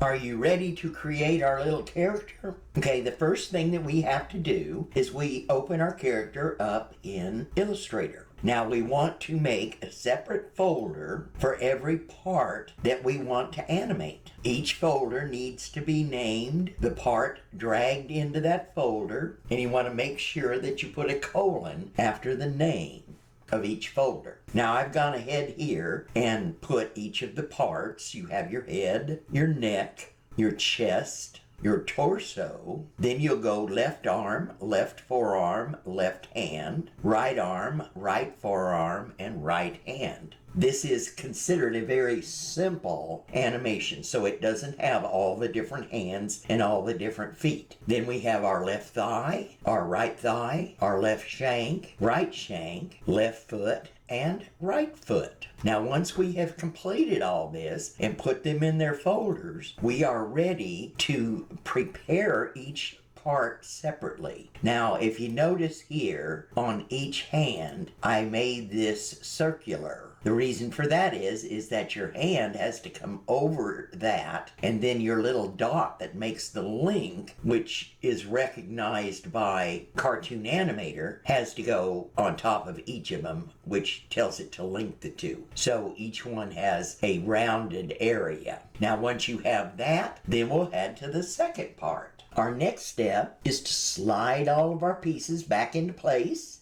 Are you ready to create our little character? Okay, the first thing that we have to do is we open our character up in Illustrator. Now we want to make a separate folder for every part that we want to animate. Each folder needs to be named, the part dragged into that folder, and you want to make sure that you put a colon after the name of each folder. Now I've gone ahead here and put each of the parts. You have your head, your neck, your chest, your torso, then you'll go left arm, left forearm, left hand, right arm, right forearm, and right hand. This is considered a very simple animation, so it doesn't have all the different hands and all the different feet. Then we have our left thigh, our left shank, left foot, and right foot. Now once we have completed all this and put them in their folders, we are ready to prepare each part separately. Now if you notice here on each hand, I made this circular. The reason for that is that your hand has to come over that, and then your little dot that makes the link, which is recognized by Cartoon Animator, has to go on top of each of them, which tells it to link the two. So each one has a rounded area. Now once you have that, then we'll head to the second part. Our next step is to slide all of our pieces back into place.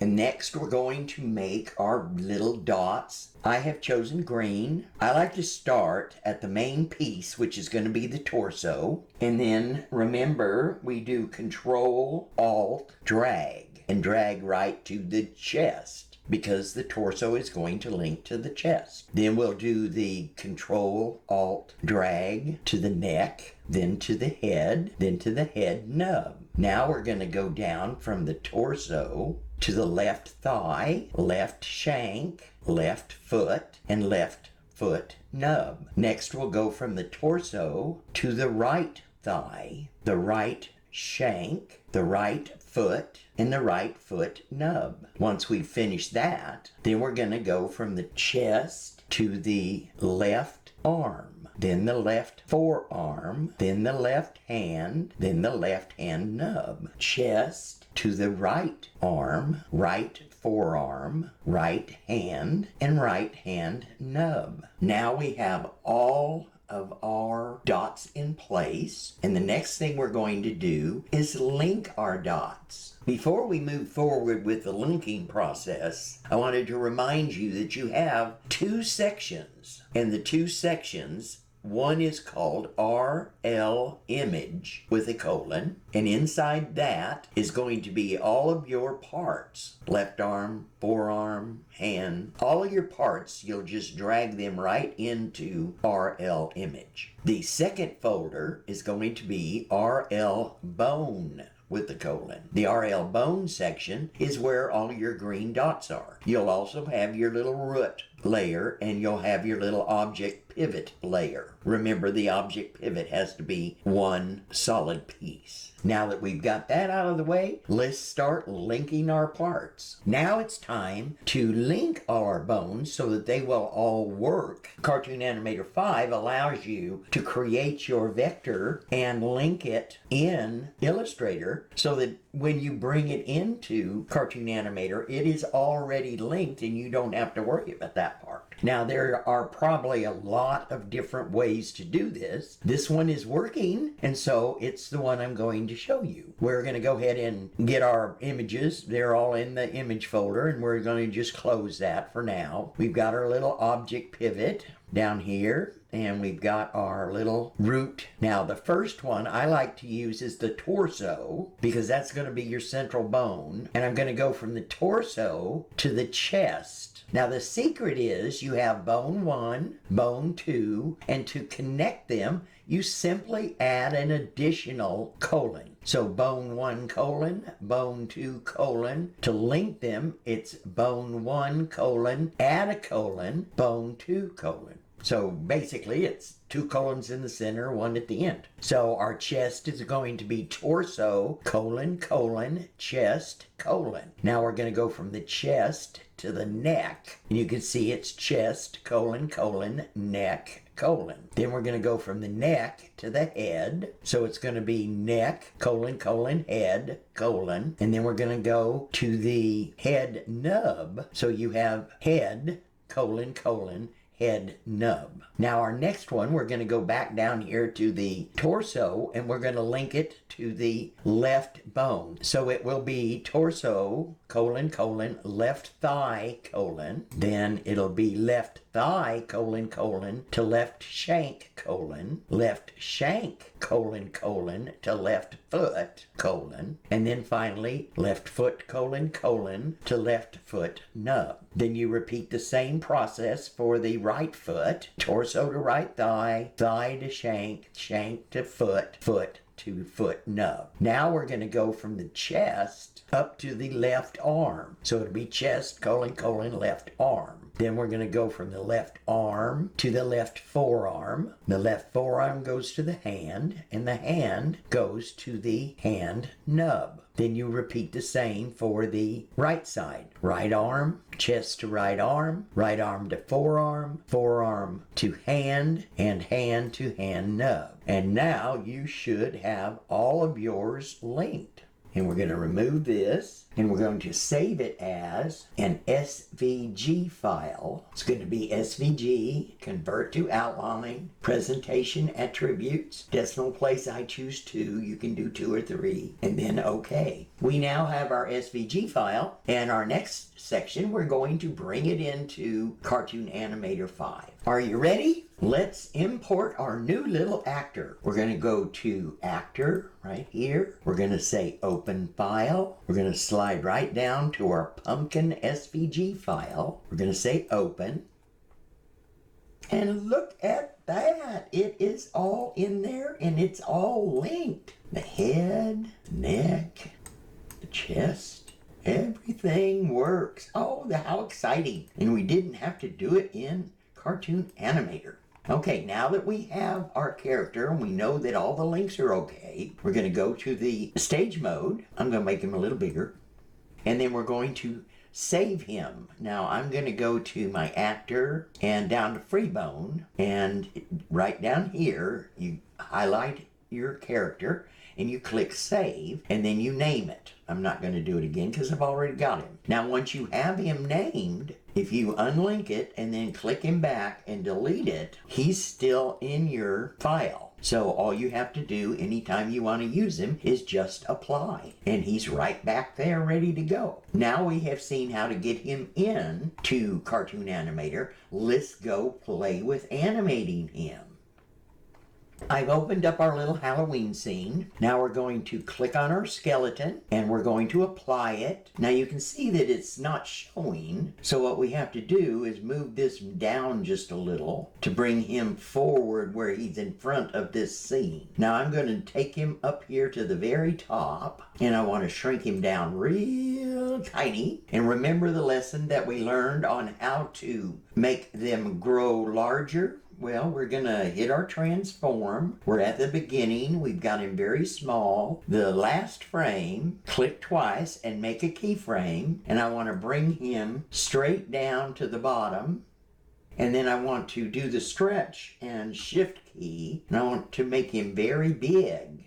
And next we're going to make our little dots. I have chosen green. I like to start at the main piece, which is going to be the torso. And then remember, we do Control, Alt, drag. And drag right to the chest, because the torso is going to link to the chest. Then we'll do the Control, Alt, drag to the neck, then to the head, then to the head nub. Now we're going to go down from the torso to the left thigh, left shank, left foot, and left foot nub. Next we'll go from the torso to the right thigh, the right shank, the right foot, and the right foot nub. Once we finish that, then we're going to go from the chest to the left arm, then the left forearm, then the left hand, then the left hand nub. Chest to the right arm, right forearm, right hand, and right hand nub. Now we have all of our dots in place, and the next thing we're going to do is link our dots. Before we move forward with the linking process, I wanted to remind you that you have two sections, and the two sections, one is called RL image with a colon, and inside that is going to be all of your parts. Left arm, forearm, hand, all of your parts, you'll just drag them right into RL image. The second folder is going to be RL bone with the colon. The RL bone section is where all your green dots are. You'll also have your little root layer, and you'll have your little object pivot layer. Remember, the object pivot has to be one solid piece. Now that we've got that out of the way, let's start linking our parts. Now it's time to link all our bones so that they will all work. Cartoon Animator 5 allows you to create your vector and link it in Illustrator so that when you bring it into Cartoon Animator, it is already linked and you don't have to worry about that part. Now there are probably a lot of different ways to do this. This one is working, and so it's the one I'm going to show you. We're going to go ahead and get our images. They're all in the image folder, and we're going to just close that for now. We've got our little object pivot down here, and we've got our little root. Now the first one I like to use is the torso, because that's going to be your central bone, and I'm going to go from the torso to the chest. Now the secret is you have bone 1, bone 2, and to connect them you simply add an additional colon. So bone 1 colon, bone 2 colon. To link them, it's bone 1 colon, add a colon, bone 2 colon. So basically it's 2 colons in the center, 1 at the end. So our chest is going to be torso, colon, colon, chest, colon. Now we're going to go from the chest to the neck. And you can see it's chest, colon, colon, neck, colon. Then we're going to go from the neck to the head. So it's going to be neck, colon, colon, head, colon. And then we're going to go to the head nub. So you have head, colon, colon, head nub. Now our next one, we're going to go back down here to the torso and we're going to link it to the left bone. So it will be torso, colon, colon, left thigh, colon. Then it'll be left thigh, colon, colon, to left shank, colon. Left shank, colon, colon, to left foot, colon. And then finally, left foot, colon, colon, to left foot nub. Then you repeat the same process for the right foot, torso to right thigh, thigh to shank, shank to foot, foot to foot nub. Now we're going to go from the chest up to the left arm. So it'll be chest, colon, colon, left arm. Then we're going to go from the left arm to the left forearm. The left forearm goes to the hand, and the hand goes to the hand nub. Then you repeat the same for the right side. Right arm, chest to right arm to forearm, forearm to hand, and hand to hand nub. And now you should have all of yours linked. And we're going to remove this, and we're going to save it as an SVG file. It's going to be SVG, convert to outline, presentation attributes, decimal place I choose 2, you can do 2 or 3, and then OK. We now have our SVG file, and our next section, we're going to bring it into Cartoon Animator 5. Are you ready? Let's import our new little actor. We're going to go to Actor right here. We're going to say Open File. We're going to slide right down to our Pumpkin SVG file. We're going to say Open. And look at that. It is all in there and it's all linked. The head, the neck, the chest, everything works. Oh, how exciting. And we didn't have to do it in Cartoon Animator. Okay, now that we have our character and we know that all the links are okay, we're going to go to the stage mode. I'm going to make him a little bigger. And then we're going to save him. Now I'm going to go to my actor and down to Freebone. And right down here, you highlight your character and you click save and then you name it. I'm not going to do it again because I've already got him. Now once you have him named, if you unlink it and then click him back and delete it, he's still in your file. So all you have to do anytime you want to use him is just apply. And he's right back there ready to go. Now we have seen how to get him in to Cartoon Animator. Let's go play with animating him. I've opened up our little Halloween scene. Now we're going to click on our skeleton and we're going to apply it. Now you can see that it's not showing. So what we have to do is move this down just a little to bring him forward where he's in front of this scene. Now I'm going to take him up here to the very top and I want to shrink him down real tiny. And remember the lesson that we learned on how to make them grow larger? Well, we're going to hit our transform. We're at the beginning. We've got him very small. The last frame, click twice and make a keyframe. And I want to bring him straight down to the bottom. And then I want to do the stretch and shift key. And I want to make him very big.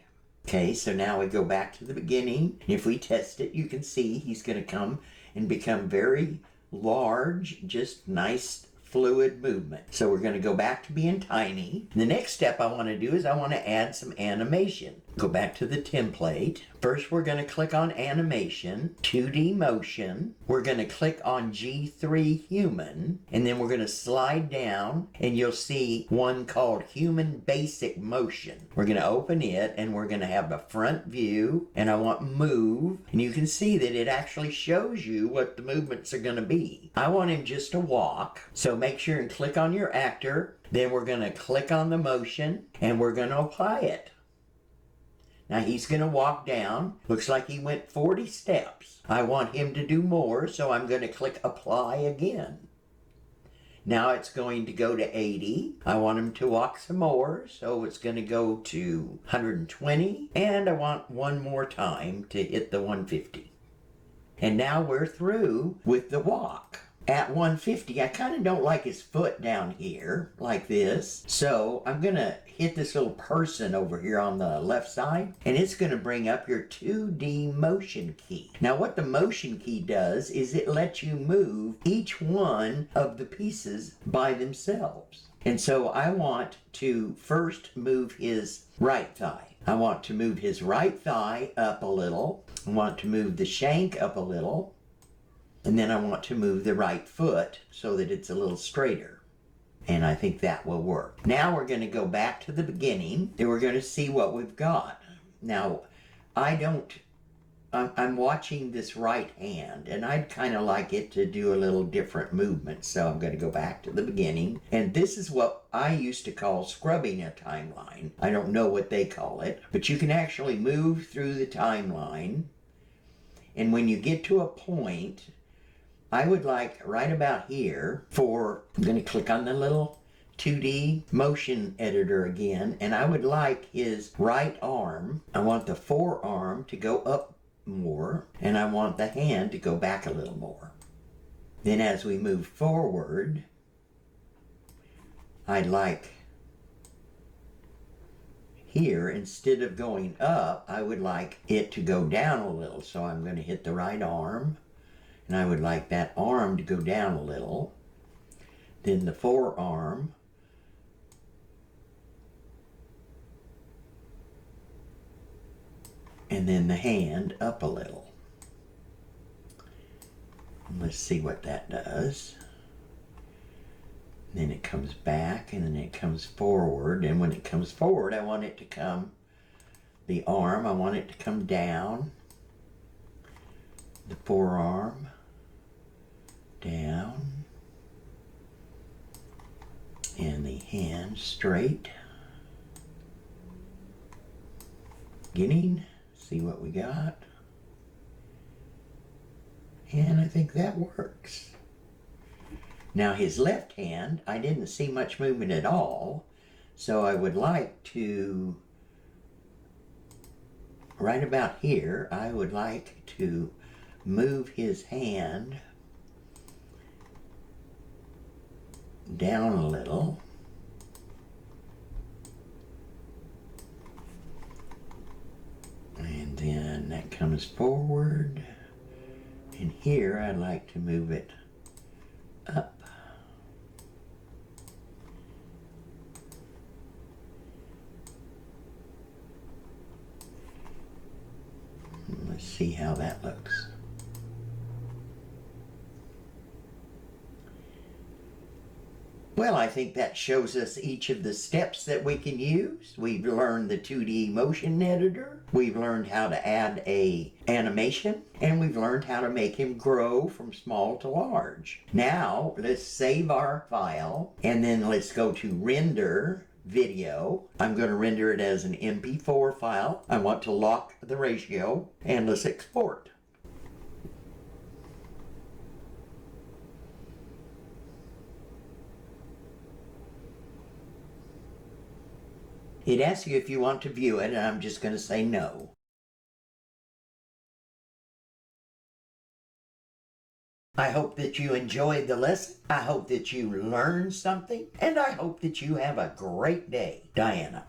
Okay, so now we go back to the beginning. If we test it, you can see he's going to come and become very large, just nice fluid movement. So we're going to go back to being tiny. The next step I want to do is I want to add some animation. Go back to the template. First we're going to click on animation, 2D motion. We're going to click on G3 human and then we're going to slide down and you'll see one called human basic motion. We're going to open it and we're going to have a front view and I want move and you can see that it actually shows you what the movements are going to be. I want him just to walk, so make sure and click on your actor. Then we're going to click on the motion and we're going to apply it. Now he's going to walk down. Looks like he went 40 steps. I want him to do more, so I'm going to click apply again. Now it's going to go to 80. I want him to walk some more, so it's going to go to 120. And I want one more time to hit the 150. And now we're through with the walk. At 150, I kind of don't like his foot down here, like this. So I'm going to hit this little person over here on the left side, and it's going to bring up your 2D motion key. Now what the motion key does is it lets you move each one of the pieces by themselves. And so I want to first move his right thigh. I want to move his right thigh up a little. I want to move the shank up a little. And then I want to move the right foot so that it's a little straighter. And I think that will work. Now we're going to go back to the beginning and we're going to see what we've got. Now, I'm watching this right hand and I'd kind of like it to do a little different movement. So I'm going to go back to the beginning. And this is what I used to call scrubbing a timeline. I don't know what they call it, but you can actually move through the timeline. And when you get to a point, I would like right about here I'm going to click on the little 2D motion editor again, and I would like his right arm, I want the forearm to go up more, and I want the hand to go back a little more. Then as we move forward, I'd like here, instead of going up, I would like it to go down a little. So I'm going to hit the right arm. And I would like that arm to go down a little. Then the forearm. And then the hand up a little. Let's see what that does. Then it comes back and then it comes forward. And when it comes forward, I want it to come, the arm, I want it to come down. The forearm down, and the hand straight. Beginning, see what we got. And I think that works. Now his left hand, I didn't see much movement at all, so I would like to, right about here, I would like to move his hand down a little. And then that comes forward. And here I'd like to move it up. Let's see how that looks. Well, I think that shows us each of the steps that we can use. We've learned the 2D motion editor. We've learned how to add a animation. And we've learned how to make him grow from small to large. Now, let's save our file. And then let's go to render video. I'm going to render it as an MP4 file. I want to lock the ratio. And let's export. It asks you if you want to view it, and I'm just going to say no. I hope that you enjoyed the lesson. I hope that you learned something, and I hope that you have a great day. Diana.